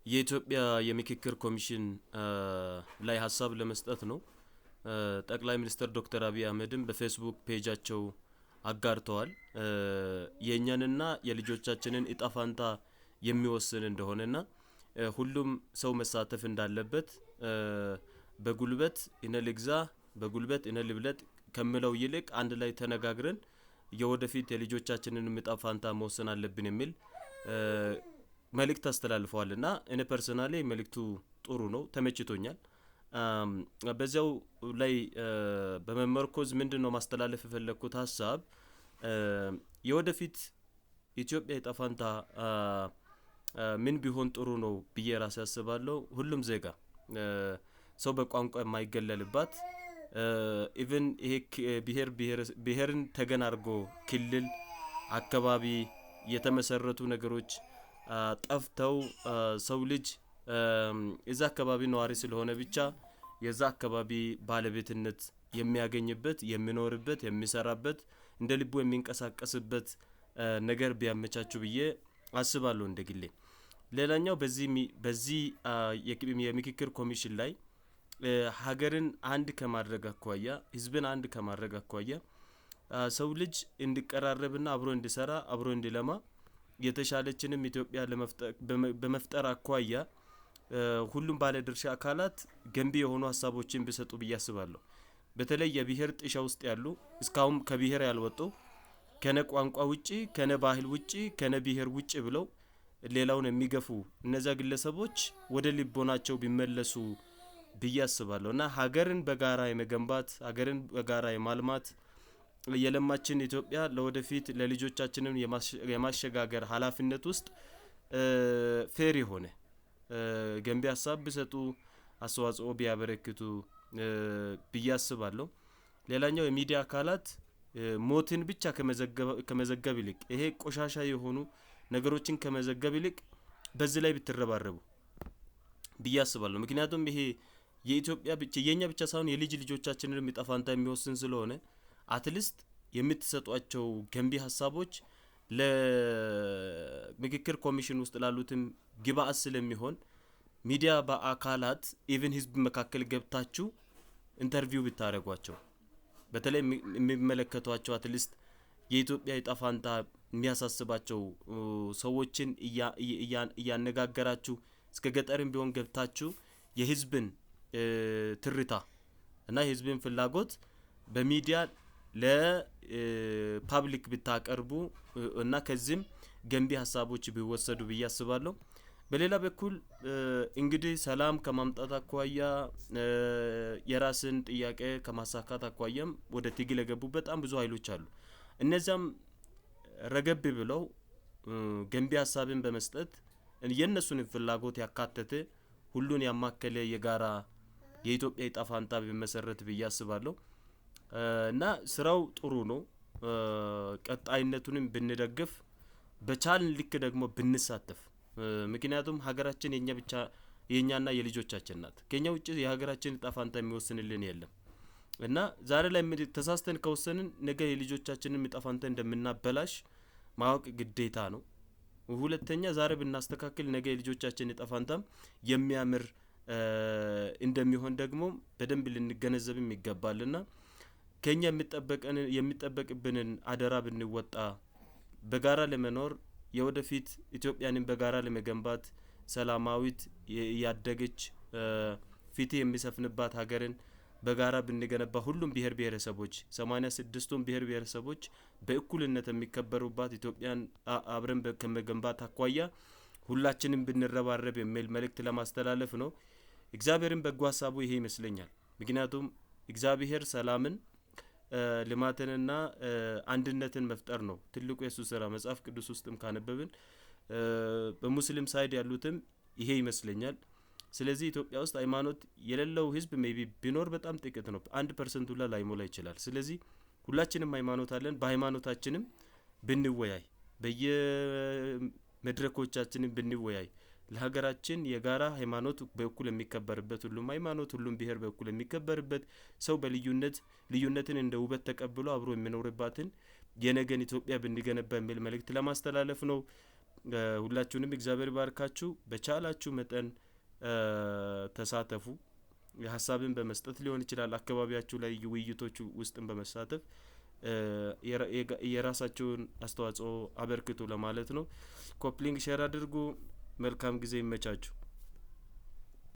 የኢትዮጵያ የምክክር ኮሚሽን ላይ ሀሳብ ለመስጠት ነው። ጠቅላይ ሚኒስትር ዶክተር አብይ አህመድም በፌስቡክ ፔጃቸው አጋርተዋል። የኛንና የልጆቻችንን እጣፋንታ የሚወስን እንደሆነና ሁሉም ሰው መሳተፍ እንዳለበት በጉልበት እነልግዛ በጉልበት እነልብለጥ ከመለው ይልቅ አንድ ላይ ተነጋግረን የወደፊት የልጆቻችንን እጣፋንታ መወሰን አለብን የሚል መልእክት አስተላልፈዋልና እኔ ፐርሰናሊ መልእክቱ ጥሩ ነው ተመችቶኛል። በዚያው ላይ በመመርኮዝ ምንድነው ማስተላለፍ የፈለኩት ሐሳብ የወደፊት ኢትዮጵያ የጣፋንታ ምን ቢሆን ጥሩ ነው ብዬ ራሴ አስባለሁ። ሁሉም ዜጋ ሰው በቋንቋ የማይገለልባት ኢቭን ይሄ ብሔርን ተገን አድርጎ ክልል አካባቢ የተመሰረቱ ነገሮች ጠፍተው ሰው ልጅ እዛ አካባቢ ነዋሪ ስለሆነ ብቻ የዛ አካባቢ ባለቤትነት የሚያገኝበት የሚኖርበት የሚሰራበት እንደ ልቡ የሚንቀሳቀስበት ነገር ቢያመቻቹ ብዬ አስባለሁ እንደግሌ። ሌላኛው በዚህ የምክክር ኮሚሽን ላይ ሀገርን አንድ ከማድረግ አኳያ ህዝብን አንድ ከማድረግ አኳያ ሰው ልጅ እንዲቀራረብና አብሮ እንዲሰራ አብሮ እንዲለማ የተሻለችንም ኢትዮጵያ በመፍጠር አኳያ ሁሉም ባለድርሻ አካላት ገንቢ የሆኑ ሐሳቦችን ቢሰጡ ብዬ አስባለሁ። በተለይ የብሔር ጥሻ ውስጥ ያሉ እስካሁን ከብሔር ያልወጡ ከነ ቋንቋ ውጪ ከነ ባህል ውጪ ከነ ብሔር ውጪ ብለው ሌላውን የሚገፉ እነዛ ግለሰቦች ወደ ልቦናቸው ቢመለሱ ብዬ አስባለሁና ሀገርን በጋራ የመገንባት ሀገርን በጋራ የማልማት የለማችን ኢትዮጵያ ለወደፊት ለልጆቻችንን የማሸጋገር ኃላፊነት ውስጥ ፌር የሆነ ገንቢ ሐሳብ ቢሰጡ አስተዋጽኦ ቢያበረክቱ ብዬ አስባለሁ። ሌላኛው የሚዲያ አካላት ሞትን ብቻ ከመዘገብ ይልቅ ይሄ ቆሻሻ የሆኑ ነገሮችን ከመዘገብ ይልቅ በዚህ ላይ ብትረባረቡ ብዬ አስባለሁ። ምክንያቱም ይሄ የኢትዮጵያ ብቻ የኛ ብቻ ሳይሆን የልጅ ልጆቻችንን የሚጣፋንታ የሚወስን ስለሆነ አትሊስት የምትሰጧቸው ገንቢ ሐሳቦች ለምክክር ኮሚሽን ውስጥ ላሉትም ግብአት ስለሚሆን ሚዲያ በአካላት ኢቭን ህዝብ መካከል ገብታችሁ ኢንተርቪው ብታረጓቸው በተለይ የሚመለከቷቸው አትሊስት የኢትዮጵያ የጣፋንታ የሚያሳስባቸው ሰዎችን እያነጋገራችሁ እስከ ገጠርም ቢሆን ገብታችሁ የህዝብን ትርታ እና የህዝብን ፍላጎት በሚዲያ ለፓብሊክ ብታቀርቡ እና ከዚህም ገንቢ ሐሳቦች ቢወሰዱ ብዬ አስባለሁ። በሌላ በኩል እንግዲህ ሰላም ከማምጣት አኳያ የራስን ጥያቄ ከማሳካት አኳያም ወደ ትግል የገቡ በጣም ብዙ ኃይሎች አሉ። እነዛም ረገብ ብለው ገንቢ ሐሳብን በመስጠት የነሱን ፍላጎት ያካተተ ሁሉን ያማከለ የጋራ የኢትዮጵያ የጣፋንታ ቢመሰረት ብዬ አስባለሁ። እና ስራው ጥሩ ነው። ቀጣይነቱንም ብንደግፍ በቻልን ልክ ደግሞ ብንሳተፍ ምክንያቱም ሀገራችን የኛ ብቻ የኛና የልጆቻችን ናት። ከኛ ውጪ የሀገራችን ጣፋንታ የሚወስንልን የለም። እና ዛሬ ላይ ተሳስተን ከወሰንን ነገ የልጆቻችንን ጣፋንታ እንደምናበላሽ ማወቅ ግዴታ ነው። ሁለተኛ ዛሬ ብናስተካክል ነገ የልጆቻችንን ጣፋንታም የሚያምር እንደሚሆን ደግሞ በደንብ ልንገነዘብም ይገባልና ከኛ የሚጠበቅብንን አደራ ብንወጣ በጋራ ለመኖር የወደፊት ኢትዮጵያንን በጋራ ለመገንባት ሰላማዊት ያደገች ፊት የሚሰፍንባት ሀገርን በጋራ ብንገነባ ሁሉም ብሔር ብሔረሰቦች 86ቱም ብሔር ብሔረሰቦች በእኩልነት የሚከበሩባት ኢትዮጵያን አብረን ከመገንባት አኳያ ሁላችንም ብንረባረብ የሚል መልእክት ለማስተላለፍ ነው። እግዚአብሔርን በጎ ሐሳቡ ይሄ ይመስለኛል። ምክንያቱም እግዚአብሔር ሰላምን ልማትንና አንድነትን መፍጠር ነው ትልቁ የሱ ስራ። መጽሐፍ ቅዱስ ውስጥም ካነበብን በሙስሊም ሳይድ ያሉትም ይሄ ይመስለኛል። ስለዚህ ኢትዮጵያ ውስጥ ሃይማኖት የሌለው ህዝብ ሜቢ ቢኖር በጣም ጥቂት ነው 1% ሁላ ላይሞላ ይችላል። ስለዚህ ሁላችንም ሃይማኖት አለን። በሃይማኖታችንም ብንወያይ በየመድረኮቻችንም ብንወያይ ለሀገራችን የጋራ ሃይማኖት በእኩል የሚከበርበት ሁሉም ሃይማኖት ሁሉም ብሔር በእኩል የሚከበርበት ሰው ልዩነትን እንደ ውበት ተቀብሎ አብሮ የሚኖርባትን የነገን ኢትዮጵያ ብንገነባ የሚል መልእክት ለማስተላለፍ ነው። ሁላችሁንም እግዚአብሔር ይባርካችሁ። በቻላችሁ መጠን ተሳተፉ። ሀሳብን በመስጠት ሊሆን ይችላል፣ አካባቢያችሁ ላይ ውይይቶቹ ውስጥን በመሳተፍ የራሳችሁን አስተዋጽኦ አበርክቱ ለማለት ነው። ኮፕሊንግ ሼር አድርጉ። መልካም ጊዜ ይመቻችሁ።